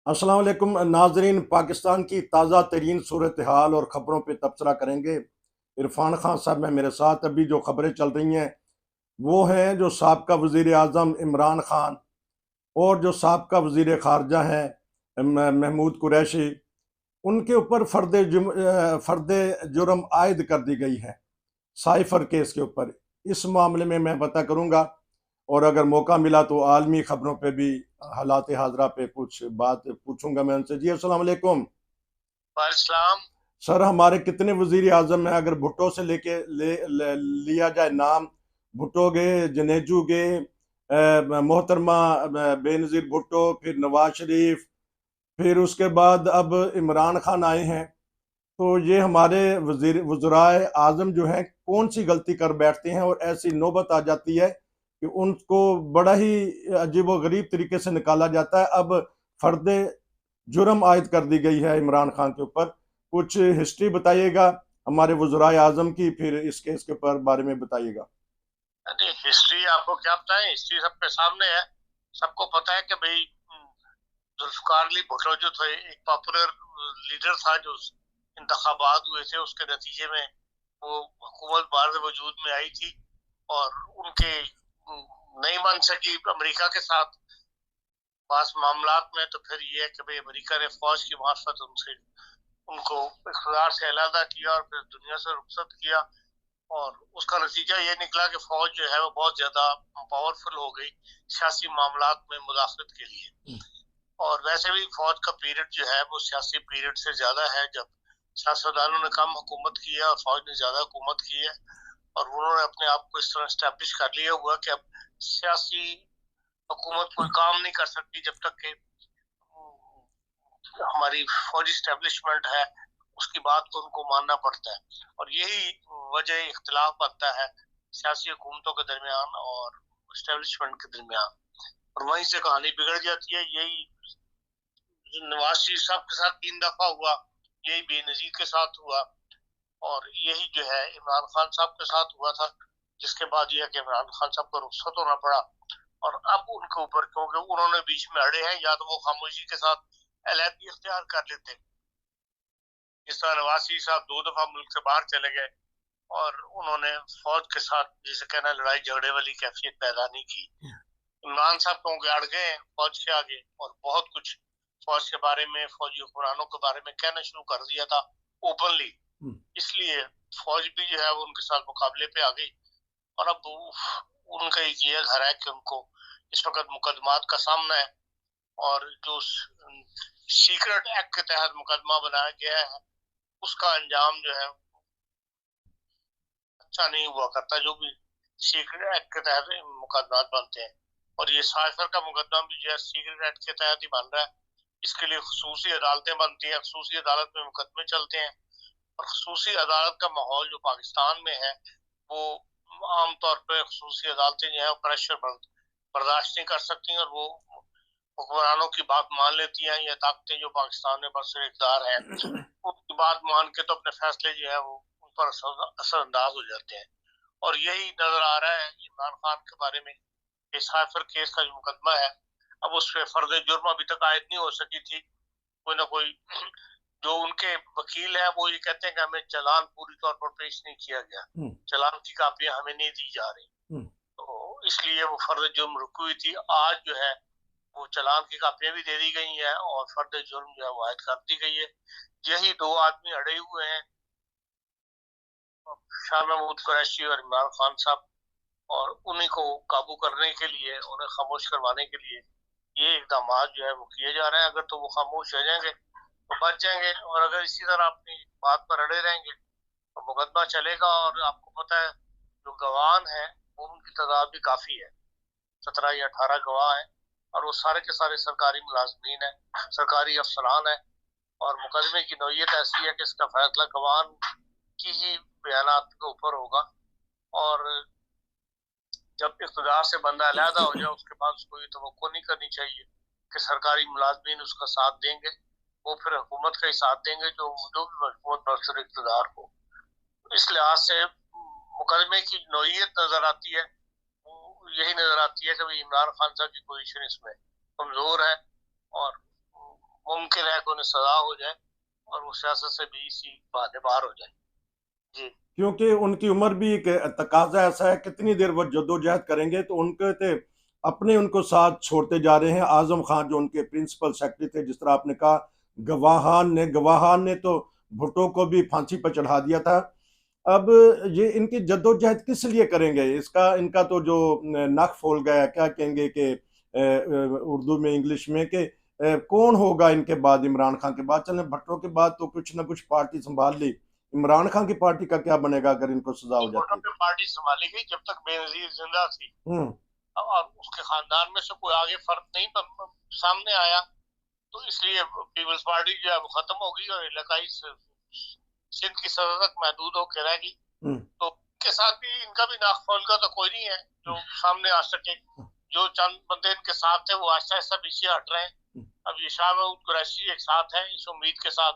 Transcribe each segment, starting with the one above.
अस्सलाम वालेकुम नाजरीन। पाकिस्तान की ताज़ा तरीन सूरत हाल और ख़बरों पर तबसरा करेंगे। इरफान खान साहब हैं मेरे साथ। अभी जो ख़बरें चल रही हैं वो हैं जो साबका वज़ीर आज़म इमरान खान और जो साबका वज़ीर ख़ारजा हैं महमूद कुरैशी, उनके ऊपर फ़र्द जुर्म आयद कर दी गई है साइफ़र केस के ऊपर। इस मामले में मैं पता करूँगा और अगर मौका मिला तो आलमी खबरों पे भी, हालात हाजरा पे कुछ बात पूछूंगा मैं उनसे। जी अस्सलाम वालेकुम। इस्लाम। सर, हमारे कितने वजीर आजम हैं? अगर भुट्टो से लेके लिया जाए नाम, भुट्टो गए, जनेजू गए, मोहतरमा बेनज़ीर भुट्टो, फिर नवाज शरीफ, फिर उसके बाद अब इमरान खान आए हैं। तो ये हमारे वज़राए आज़म जो हैं कौन सी गलती कर बैठते हैं और ऐसी नौबत आ जाती है कि उनको बड़ा ही अजीब व गरीब तरीके से निकाला जाता है। अब फर्द जुर्म आयद कर दी गई है इमरान खान के ऊपर। कुछ हिस्ट्री बताइएगा हमारे वज़राए आज़म की, फिर इस केस के ऊपर बारे में बताइएगा। हिस्ट्री आपको क्या बताएं, हिस्ट्री सबके सामने है। सबको पता है कि भाई जुल्फकार अली भुट्टो जो थे, एक पॉपुलर लीडर था जो इंतखाबात हुए थे, उसके नतीजे में वो हुकूमत भारत वजूद में आई थी और उनके नहीं मान सकी अमेरिका के साथ पास मामलात में। तो फिर ये है कि भाई अमेरिका ने फौज की मार्फत उनसे उनको इख्तियार से अलहदा किया और फिर दुनिया से रुखसत किया। और उसका नतीजा ये निकला कि फौज जो है वो बहुत ज्यादा पावरफुल हो गई सियासी मामलात में मुदाखलत के लिए। और वैसे भी फौज का पीरियड जो है वो सियासी पीरियड से ज्यादा है, जब सियासतदानों ने कम हुकूमत की है और फौज ने ज्यादा हुकूमत की है। और उन्होंने अपने आप को इस तरह स्टैब्लिश कर लिया हुआ कि अब सियासी हुकूमत कोई काम नहीं कर सकती जब तक कि हमारी फौजी स्टैब्लिशमेंट है उसकी बात को उनको मानना पड़ता है। और यही वजह इख्तिलाफ बनता है सियासी हुकूमतों के दरमियान और स्टैब्लिशमेंट के दरमियान, और वहीं से कहानी बिगड़ जाती है। यही नवाज शरीफ साहब के साथ 3 दफा हुआ, यही बेनजीर के साथ हुआ, और यही जो है इमरान खान साहब के साथ हुआ था। जिसके बाद यह कि इमरान खान साहब को रुखसत होना पड़ा। और अब उनके ऊपर, क्योंकि उन्होंने बीच में अड़े हैं, या तो वो खामोशी के साथ अलहदगी इख्तियार कर लेते। जिस तरह नवाज शरीफ साहब 2 दफा मुल्क से बाहर चले गए और उन्होंने फौज के साथ जिसे कहना लड़ाई झगड़े वाली कैफियत पैदा नहीं की। इमरान साहब क्योंकि अड़ गए फौज के आगे और बहुत कुछ फौज के बारे में, फौजी हुक्मरानों के बारे में कहना शुरू कर दिया था ओपनली, इसलिए फौज भी जो है वो उनके साथ मुकाबले पे आ गई। और अब उनका ये घर है कि उनको इस वक्त मुकदमात का सामना है। और जो सीक्रेट एक्ट के तहत मुकदमा बनाया गया है उसका अंजाम जो है अच्छा नहीं हुआ करता, जो भी सीक्रेट एक्ट के तहत मुकदमा बनते हैं। और ये साइफर का मुकदमा भी जो है सीक्रेट एक्ट के तहत ही बन रहा है। इसके लिए खसूसी अदालतें बनती हैं, खसूसी अदालत में मुकदमे चलते हैं। और खसूसी अदालत का माहौल जो पाकिस्तान में है वो आमतौर पर खसूसी अदालतें जो है प्रेशर बर्दाश्त नहीं कर सकती और वो हुक्मरानों की बात मान लेती हैं। ये ताकतें जो पाकिस्तान में बरसर इक़्तिदार है उनकी बात मान के तो अपने फैसले जो है वो उन पर असरअंदाज हो जाते हैं। और यही नजर आ रहा है इमरान खान के बारे में। इस साइफर केस का जो मुकदमा है, अब उस पर फर्द जुर्म अभी तक आयद नहीं हो सकी थी। कोई ना कोई जो उनके वकील है वो ये कहते हैं कि हमें चालान पूरी तौर पर पेश नहीं किया गया, चालान की कापियां हमें नहीं दी जा रही, तो इसलिए वो फर्द जुर्म रुकी हुई थी। आज जो है वो चालान की कापियां भी दे दी गई हैं और फर्द जुर्म जो है वो आयद कर दी गई है। यही 2 आदमी अड़े हुए हैं, शाह महमूद कुरैशी और इमरान खान साहब। और उन्हीं को काबू करने के लिए, उन्हें खामोश करवाने के लिए ये इकदाम जो है वो किए जा रहे हैं। अगर तो वो खामोश रह जाएंगे तो बच जाएंगे, और अगर इसी तरह अपनी बात पर अड़े रहेंगे तो मुकदमा चलेगा। और आपको पता है जो गवाह है वो उनकी तादाद भी काफी है, 17 या 18 गवाह हैं। और वो सारे के सारे सरकारी मुलाजमीन है, सरकारी अफसरान है। और मुकदमे की नौयत ऐसी है कि इसका फैसला गवाह की ही बयानात के ऊपर होगा। और जब इक़्तिदार से बंदा अलहदा हो जाए उसके बाद उसको ये तवक्को नहीं करनी चाहिए कि सरकारी मुलाजमीन उसका साथ देंगे। वो फिर हुकूमत का ही साथ देंगे जो जो भी हुकूमत बरसर इक़्तिदार हो। इस लिहाज से मुकदमे की नौयत नजर आती है, यही नजर आती है कि भाई इमरान खान साहब की पोजीशन इसमें कमजोर है। और मुमकिन है कि उन्हें सजा हो जाए और वो सियासत से भी इसी बहाने बाहर हो जाए। जी। क्योंकि उनकी उम्र भी एक तकाजा ऐसा है, कितनी देर वो जद्दोजहद करेंगे, तो उनके ते अपने उनको साथ छोड़ते जा रहे हैं। आजम खान जो उनके प्रिंसिपल सेक्रेटरी थे, जिस तरह आपने कहा, गवाहान ने तो भुट्टो को भी फांसी पर चढ़ा दिया था। अब ये इनकी जद्दोजहद किस लिए करेंगे, इसका इनका तो जो नाक फोल गया है, क्या कहेंगे कि उर्दू में, इंग्लिश में, कि कौन होगा इनके बाद, इमरान खान के बाद। चलें, भुट्टो के बाद तो कुछ ना कुछ पार्टी संभाल ली, इमरान खान की पार्टी का क्या बनेगा अगर इनको सजा हो भुट्टो जाती है? की पार्टी संभाली गई जब तक बेनजीर जिंदा थी, हम्म। और उसके खानदान में से कोई आगे फर्क नहीं सामने आया, तो इसलिए पीपल्स पार्टी जो है वो खत्म होगी और इलाकाई सिंध की सतह तक महदूद होकर रहेगी। हम्म। तो के साथ भी इनका भी नाखफोल का तो कोई नहीं है जो सामने आ सके। जो चंद बंदे इनके साथ थे वो आहिस्ता आहिस्ता पीछे हट रहे हैं। अब ये शाह महमूद कुरैशी एक साथ है, इस उम्मीद के साथ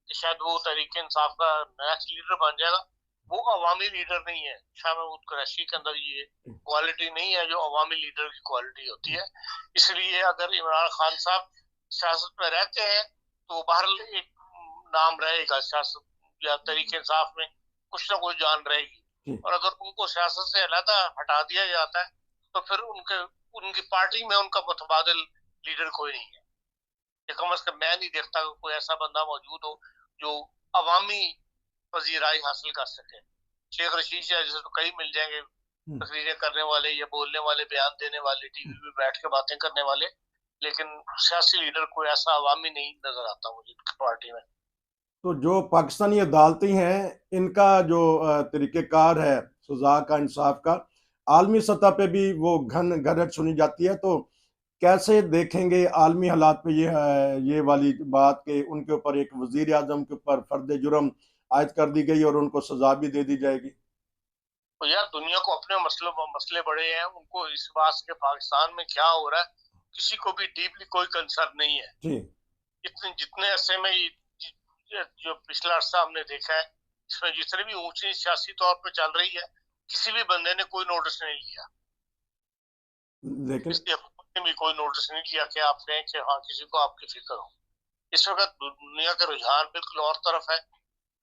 कि शायद वो तहरीक इंसाफ का नेक्स्ट लीडर बन जाएगा। वो अवामी लीडर नहीं है, शाह महमूद कुरैशी के अंदर ये क्वालिटी नहीं है जो अवामी लीडर की क्वालिटी होती है। इसलिए अगर इमरान खान साहब सियासत में रहते हैं तो बहरहाल एक नाम रहेगा सियासत या तहरीक इंसाफ में, कुछ ना कुछ जान रहेगी। और अगर उनको सियासत से अलहदा हटा दिया जाता है तो फिर उनकी पार्टी में उनका मुतबादिल लीडर कोई नहीं है। कम अज कम मैं नहीं देखता कि कोई ऐसा बंदा मौजूद हो जो अवामी वजीराई हासिल कर सके। शेख रशीद जैसे तो कई मिल जाएंगे, तकरीरें करने वाले या बोलने वाले, बयान देने वाले, टीवी पे बैठ के बातें करने वाले, लेकिन सियासी लीडर कोई ऐसा अवामी नहीं नजर आता मुझे पार्टी में। तो जो पाकिस्तानी अदालतें हैं, इनका जो तरीक़ेकार है सजा का, इंसाफ का, आलमी सतह पे भी वो घनघट सुनी जाती है। तो कैसे देखेंगे आलमी हालात पे ये वाली बात कि उनके ऊपर एक वजीर आजम के ऊपर फर्द जुर्म आयद कर दी गई और उनको सजा भी दे दी जाएगी? तो यार दुनिया को अपने मसले बड़े हैं, उनको इस बात के पाकिस्तान में क्या हो रहा है किसी को भी डीपली कोई कंसर्न नहीं है। जी। जितने अरसे में जो पिछला अरसा हमने देखा है, इसमें जितने भी ऊंची सियासी तौर पे चल रही है, किसी भी बंदे ने कोई नोटिस नहीं लिया। लेकिन इसलिए हुकूमत ने भी कोई नोटिस नहीं लिया कि आप कहें कि हाँ किसी को आपकी फिक्र हो। इस वक्त दुनिया का रुझान बिल्कुल और तरफ है,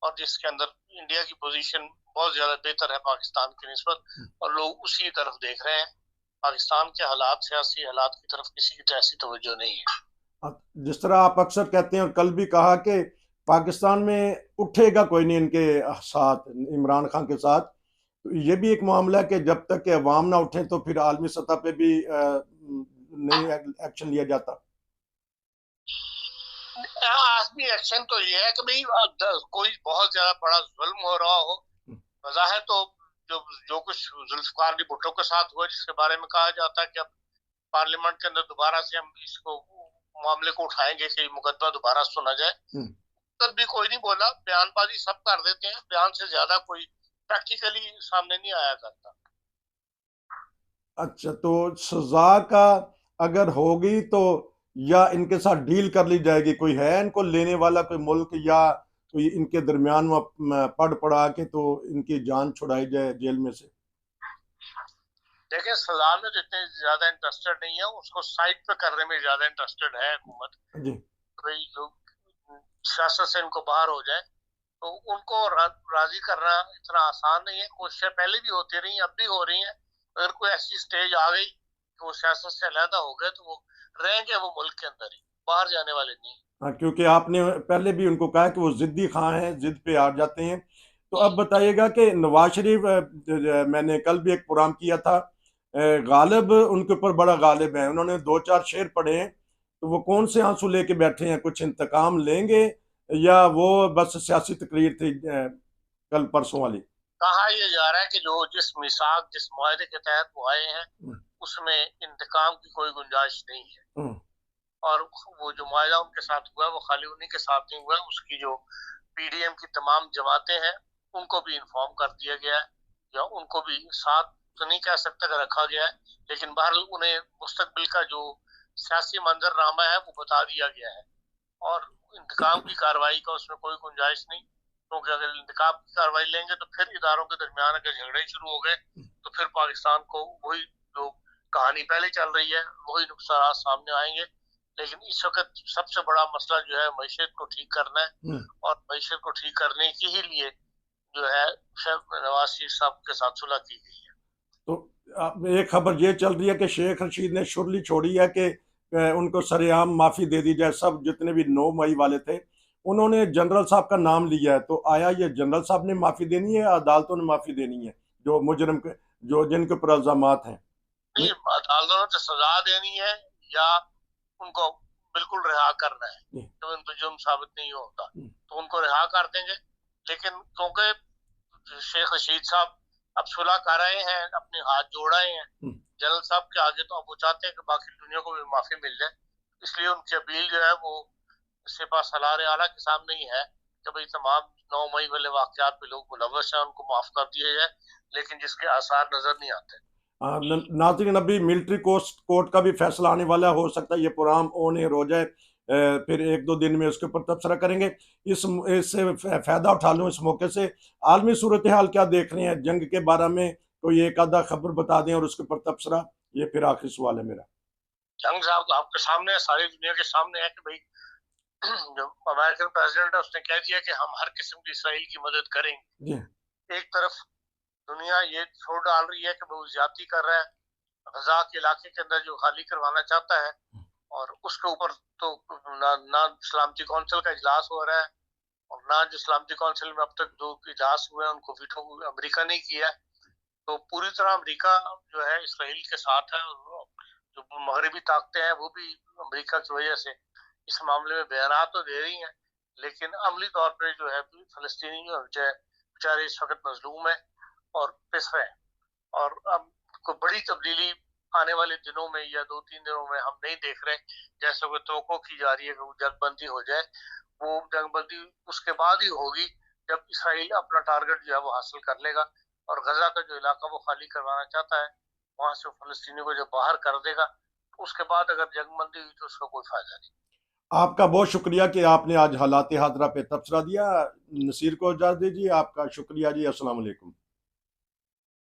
और जिसके अंदर इंडिया की पोजीशन बहुत ज्यादा बेहतर है पाकिस्तान की निस्बत, और लोग उसी तरफ देख रहे हैं। पाकिस्तान के हालात, सियासी हालात की तरफ किसी की ऐसी तवज्जो नहीं है। जिस तरह आप अक्सर कहते हैं और कल भी कहा कि पाकिस्तान में उठेगा कोई नहीं इनके साथ, इमरान खान के साथ, तो ये भी एक मामला है कि जब तक कि अवाम ना उठे तो फिर आलमी सतह पे भी नहीं एक्शन लिया जाता। आदमी एक्शन तो ये है कि भाई कोई बहुत ज्यादा बड़ा जुल्म हो रहा हो, वजह तो जो कुछ जुल्फकार अली भुट्टो के साथ हुआ, जिसके बारे में कहा जाता है कि अब पार्लियामेंट के अंदर दोबारा से हम इसको मामले को उठाएंगे कि मुकदमा दोबारा सुना जाए, तब भी कोई नहीं बोला। बयानबाजी सब कर देते हैं, बयान से ज्यादा कोई प्रैक्टिकली सामने नहीं आया करता। अच्छा, तो सजा का अगर होगी तो या इनके साथ डील कर ली जाएगी, कोई है इनको लेने वाला कोई मुल्क, या कोई इनके दरमियान में पड़ा के तो इनकी जान छुड़ाई जाए जेल में से? देखिए, सजा में तो इतने ज्यादा इंटरेस्टेड नहीं है, उसको साइड पे करने में ज्यादा इंटरेस्टेड है हुकूमत। जी। भाई जो सियासत से इनको बाहर हो जाए, तो उनको राजी करना इतना आसान नहीं है। कोशिशें पहले भी होती रही, अब भी हो रही हैं। अगर कोई ऐसी स्टेज आ गई कि वो सियासत से अलहदा हो गए तो वो रहेंगे वो मुल्क के अंदर ही, बाहर जाने वाले नहीं। हाँ, क्योंकि आपने पहले भी उनको कहा कि वो जिद्दी खां हैं, जिद पे आ जाते हैं। तो अब बताइएगा कि नवाज शरीफ, मैंने कल भी एक प्रोग्राम किया था, गालिब उनके ऊपर बड़ा गालिब है, उन्होंने दो चार शेर पढ़े हैं, तो वो कौन से आंसू लेके बैठे हैं? कुछ इंतकाम लेंगे या वो बस सियासी तकरीर थी कल परसों वाली? कहा यह जा रहा है कि जो जिस मिसाक, जिस मुआहदे के तहत वो आए हैं, उसमें इंतकाम की कोई गुंजाइश नहीं है। और वो जो मुआहदा उनके साथ हुआ वो खाली उन्हीं के साथ नहीं हुआ, उसकी जो पीडीएम की तमाम जमातें हैं उनको भी इन्फॉर्म कर दिया गया है, या उनको भी साथ तो नहीं कह सकते कि रखा गया है, लेकिन बहरहाल उन्हें मुस्तकबिल का जो सियासी मंजरनामा है वो बता दिया गया है। और इंतकाम की कार्रवाई का उसमें कोई गुंजाइश नहीं, क्योंकि अगर इंतकाम की कार्रवाई लेंगे तो फिर इदारों के दरमियान अगर झगड़े शुरू हो गए तो फिर पाकिस्तान को वही जो कहानी पहले चल रही है वही नुकसान सामने आएंगे। लेकिन इस वक्त सबसे बड़ा मसला जो है मईशत को ठीक करना है, हम्म। और मईशत को ठीक करने के ही लिए जो है नवाज शरीफ साहब के साथ सुलह की गई है। तो एक खबर ये चल रही है कि शेख रशीद ने शुरली छोड़ी है कि उनको सरेआम माफी दे दी जाए। सब जितने भी 9 मई वाले थे उन्होंने जनरल साहब का नाम लिया है, तो आया ये जनरल साहब ने माफी देनी है या अदालतों ने माफी देनी है जो मुजरम के, जो जिनके ऊपर इल्जामात हैं? नहीं, अदालतों ने सजा देनी है या उनको बिल्कुल रिहा करना है। नहीं। जब उन पर जुर्म साबित नहीं होता हम्म। तो उनको रिहा कर देंगे, लेकिन क्योंकि शेख रशीद साहब अब सुलह कर रहे हैं, अपने हाथ जोड़ रहे हैं जनरल साहब के आगे, तो अब वो चाहते हैं कि बाकी दुनिया को भी माफी मिल जाए। इसलिए उनकी अपील जो है वो सिपा सलार आला के सामने ही है कि भाई तमाम 9 मई वाले वाकयात पे लोग मुलव्वस हैं, उनको माफ कर दिया जाए, लेकिन जिसके आसार नजर नहीं आते। नाज़रीन, अभी मिलिट्री कोर्ट का भी फैसला आने वाला है, हो सकता है ये प्रोग्राम ऑन एयर हो जाए, फिर 1-2 दिन में उसके ऊपर तबसरा करेंगे। इससे फायदा उठा लूँ इस मौके से, आलमी सूरत हाल क्या देख रहे हैं जंग के बारे में, कोई एक आधा खबर बता दें और उसके ऊपर तबसरा। ये फिर आखिरी सवाल है मेरा। जंग साहब आपके सामने, सारी दुनिया के सामने है कि भाई जो अमेरिकन प्रेसिडेंट है उसने कह दिया कि हम हर किस्म की इसराइल की मदद करेंगे। जी। एक तरफ दुनिया ये छोड़ डाल रही है कि वो ज्यादती कर रहा है गजा के इलाके के अंदर जो खाली करवाना चाहता है, और उसके ऊपर तो ना सलामती कौंसिल का इजलास हो रहा है, और ना जो सलामती कौंसिल में अब तक जो इजलास हुए हैं उनको वीटो अमेरिका ने किया है। तो पूरी तरह अमेरिका जो है इसराइल के साथ है, और जो मगरबी ताकतें हैं वो भी अमेरिका की वजह से इस मामले में बयान तो दे रही हैं, लेकिन अमली तौर पर जो है फलस्तीनी बेचारे इस वक्त मजलूम है और पिस रहे हैं। और अब कोई बड़ी तब्दीली आने वाले दिनों में या 2-3 दिनों में हम नहीं देख रहे, जैसे कोई तवक्को की जा रही है कि जंगबंदी हो जाए। वो जंगबंदी उसके बाद ही होगी जब इसराइल अपना टारगेट जो है वो हासिल कर लेगा, और गजा का जो इलाका वो खाली करवाना चाहता है वहां से फलस्तीनी को जब बाहर कर देगा, उसके बाद अगर जंगबंदी हुई तो उसका कोई फायदा नहीं। आपका बहुत शुक्रिया कि आपने आज हालात हादरा पे तबसरा दिया। नसीर को इजाज़त दीजिए। आपका शुक्रिया जी। अस्सलाम वालेकुम।